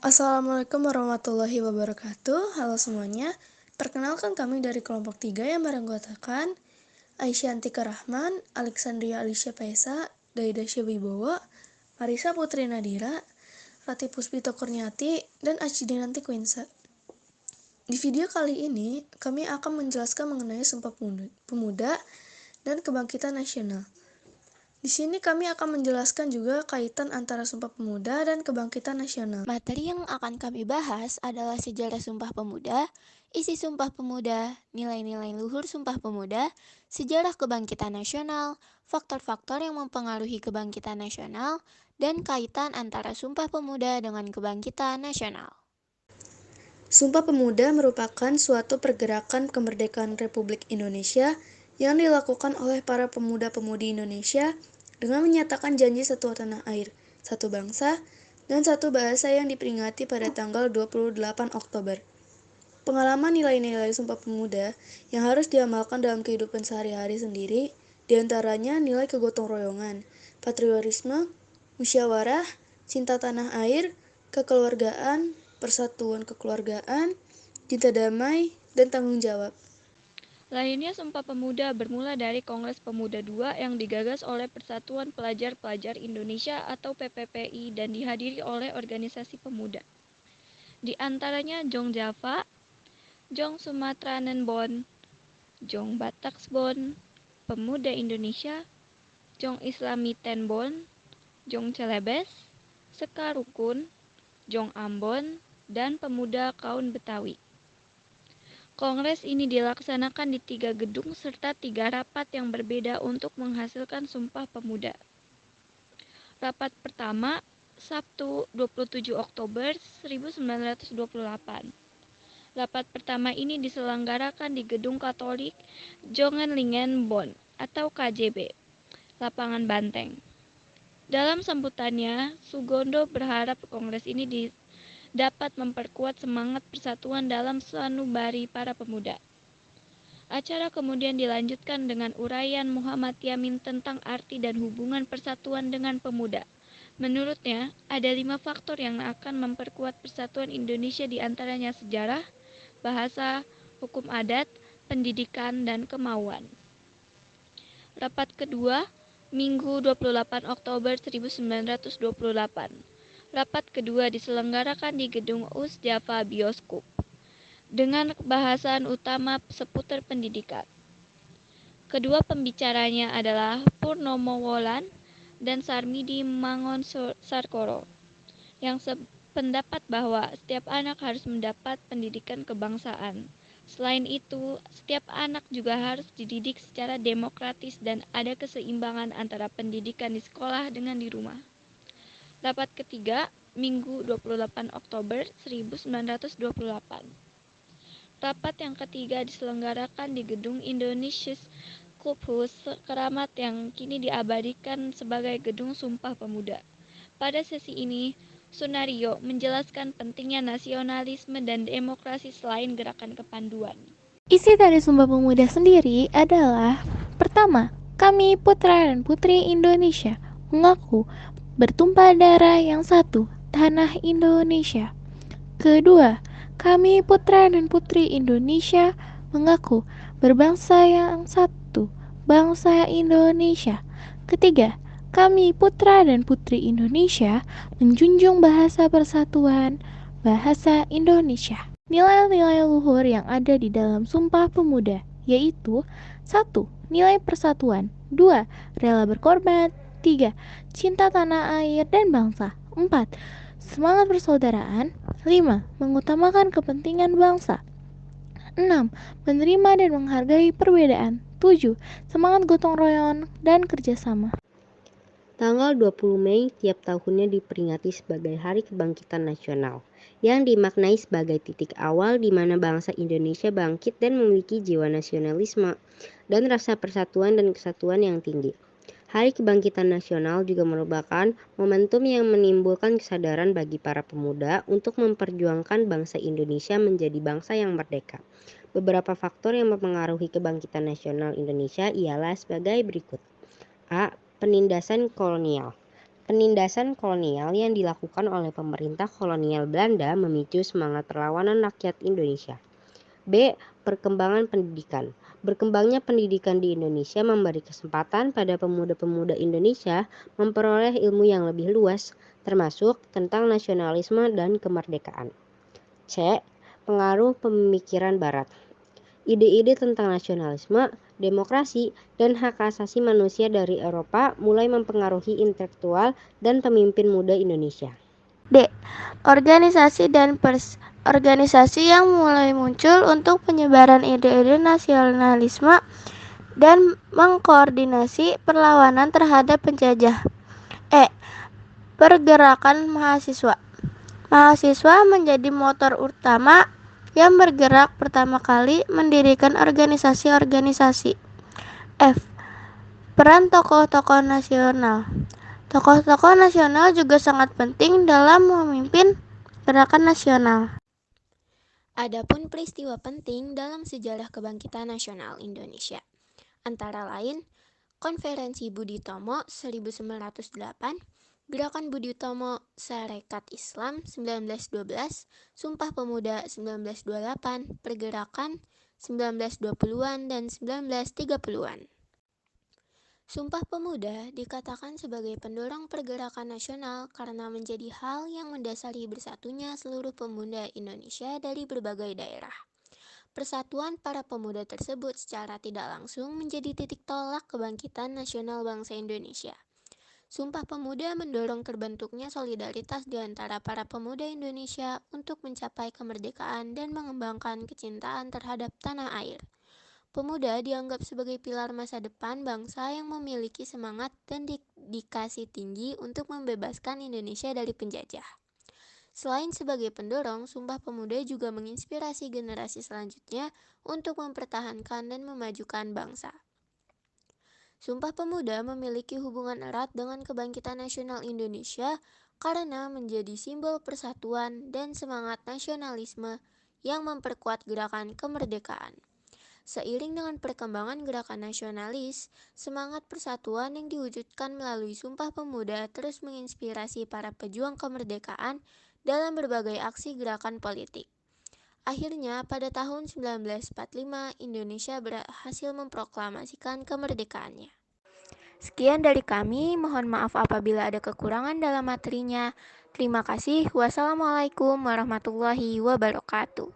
Assalamualaikum warahmatullahi wabarakatuh. Halo semuanya. Perkenalkan kami dari kelompok 3 yang beranggotakan Aisyah Rahman, Alexandria Alicia Paesa, Daida Syawibowo, Marisa Putri Nadira, Rati Puspito Kurniati, dan Acidinanti Quinsa. Di video kali ini, kami akan menjelaskan mengenai Sumpah Pemuda dan Kebangkitan Nasional. Di sini kami akan menjelaskan juga kaitan antara Sumpah Pemuda dan Kebangkitan Nasional. Materi yang akan kami bahas adalah sejarah Sumpah Pemuda, isi Sumpah Pemuda, nilai-nilai luhur Sumpah Pemuda, sejarah kebangkitan nasional, faktor-faktor yang mempengaruhi kebangkitan nasional, dan kaitan antara Sumpah Pemuda dengan kebangkitan nasional. Sumpah Pemuda merupakan suatu pergerakan kemerdekaan Republik Indonesia yang dilakukan oleh para pemuda-pemudi Indonesia dengan menyatakan janji satu tanah air, satu bangsa, dan satu bahasa yang diperingati pada tanggal 28 Oktober. Pengalaman nilai-nilai Sumpah Pemuda yang harus diamalkan dalam kehidupan sehari-hari sendiri, diantaranya nilai kegotong royongan, patriotisme, musyawarah, cinta tanah air, kekeluargaan, persatuan kekeluargaan, cinta damai, dan tanggung jawab. Lahirnya Sumpah Pemuda bermula dari Kongres Pemuda II yang digagas oleh Persatuan Pelajar-Pelajar Indonesia atau PPPI dan dihadiri oleh organisasi pemuda. Di antaranya Jong Java, Jong Sumatranenbon, Jong Bataksbon, Pemuda Indonesia, Jong Islami Tenbon, Jong Celebes, Sekarukun, Jong Ambon, dan Pemuda Kaun Betawi. Kongres ini dilaksanakan di 3 gedung serta 3 rapat yang berbeda untuk menghasilkan Sumpah Pemuda. Rapat pertama, Sabtu 27 Oktober 1928. Rapat pertama ini diselenggarakan di Gedung Katolik Jongenlingen Bonn atau KJB, Lapangan Banteng. Dalam sambutannya, Sugondo berharap kongres ini dapat memperkuat semangat persatuan dalam sanubari para pemuda. Acara kemudian dilanjutkan dengan uraian Muhammad Yamin tentang arti dan hubungan persatuan dengan pemuda. Menurutnya, ada 5 faktor yang akan memperkuat persatuan Indonesia, di antaranya sejarah, bahasa, hukum adat, pendidikan, dan kemauan. Rapat kedua, Minggu 28 Oktober 1928. Rapat kedua diselenggarakan di Gedung US Java Bioskop dengan bahasan utama seputar pendidikan. Kedua pembicaranya adalah Purnomo Wulan dan Sarmidi Mangun Sarkoro yang sependapat bahwa setiap anak harus mendapat pendidikan kebangsaan. Selain itu, setiap anak juga harus dididik secara demokratis dan ada keseimbangan antara pendidikan di sekolah dengan di rumah. Rapat ketiga, Minggu 28 Oktober 1928. Rapat yang ketiga diselenggarakan di Gedung Indonesius Clubhouse Keramat yang kini diabadikan sebagai Gedung Sumpah Pemuda. Pada sesi ini, Sunario menjelaskan pentingnya nasionalisme dan demokrasi selain gerakan kepanduan. Isi dari Sumpah Pemuda sendiri adalah: pertama, kami putra dan putri Indonesia mengaku bertumpah darah yang satu, tanah Indonesia. Kedua, kami putra dan putri Indonesia mengaku berbangsa yang satu, bangsa Indonesia. Ketiga, kami putra dan putri Indonesia menjunjung bahasa persatuan, bahasa Indonesia. Nilai-nilai luhur yang ada di dalam Sumpah Pemuda yaitu: 1. Nilai persatuan. 2. Rela berkorban. 3. Cinta tanah air dan bangsa. 4. Semangat persaudaraan. 5. Mengutamakan kepentingan bangsa. 6. Menerima dan menghargai perbedaan. 7. Semangat gotong royong dan kerjasama. Tanggal 20 Mei tiap tahunnya diperingati sebagai Hari Kebangkitan Nasional, yang dimaknai sebagai titik awal di mana bangsa Indonesia bangkit dan memiliki jiwa nasionalisme dan rasa persatuan dan kesatuan yang tinggi. Hari Kebangkitan Nasional juga merupakan momentum yang menimbulkan kesadaran bagi para pemuda untuk memperjuangkan bangsa Indonesia menjadi bangsa yang merdeka. Beberapa faktor yang mempengaruhi kebangkitan nasional Indonesia ialah sebagai berikut. A. Penindasan kolonial. Penindasan kolonial yang dilakukan oleh pemerintah kolonial Belanda memicu semangat perlawanan rakyat Indonesia. B. Perkembangan pendidikan. Berkembangnya pendidikan di Indonesia memberi kesempatan pada pemuda-pemuda Indonesia memperoleh ilmu yang lebih luas, termasuk tentang nasionalisme dan kemerdekaan. C. Pengaruh pemikiran Barat. Ide-ide tentang nasionalisme, demokrasi, dan hak asasi manusia dari Eropa mulai mempengaruhi intelektual dan pemimpin muda Indonesia. D. Organisasi organisasi yang mulai muncul untuk penyebaran ide-ide nasionalisme dan mengkoordinasi perlawanan terhadap penjajah. E. Pergerakan mahasiswa. Mahasiswa menjadi motor utama yang bergerak pertama kali mendirikan organisasi-organisasi. F. Peran tokoh-tokoh nasional. Tokoh-tokoh nasional juga sangat penting dalam memimpin gerakan nasional. Adapun peristiwa penting dalam sejarah kebangkitan nasional Indonesia, antara lain Konferensi Budi Tomo 1908, Gerakan Budi Utomo Sarekat Islam 1912, Sumpah Pemuda 1928, Pergerakan 1920-an dan 1930-an. Sumpah Pemuda dikatakan sebagai pendorong pergerakan nasional karena menjadi hal yang mendasari bersatunya seluruh pemuda Indonesia dari berbagai daerah. Persatuan para pemuda tersebut secara tidak langsung menjadi titik tolak kebangkitan nasional bangsa Indonesia. Sumpah Pemuda mendorong terbentuknya solidaritas di antara para pemuda Indonesia untuk mencapai kemerdekaan dan mengembangkan kecintaan terhadap tanah air. Pemuda dianggap sebagai pilar masa depan bangsa yang memiliki semangat dan dedikasi tinggi untuk membebaskan Indonesia dari penjajah. Selain sebagai pendorong, Sumpah Pemuda juga menginspirasi generasi selanjutnya untuk mempertahankan dan memajukan bangsa. Sumpah Pemuda memiliki hubungan erat dengan kebangkitan nasional Indonesia karena menjadi simbol persatuan dan semangat nasionalisme yang memperkuat gerakan kemerdekaan. Seiring dengan perkembangan gerakan nasionalis, semangat persatuan yang diwujudkan melalui Sumpah Pemuda terus menginspirasi para pejuang kemerdekaan dalam berbagai aksi gerakan politik. Akhirnya, pada tahun 1945, Indonesia berhasil memproklamasikan kemerdekaannya. Sekian dari kami, mohon maaf apabila ada kekurangan dalam materinya. Terima kasih. Wassalamualaikum warahmatullahi wabarakatuh.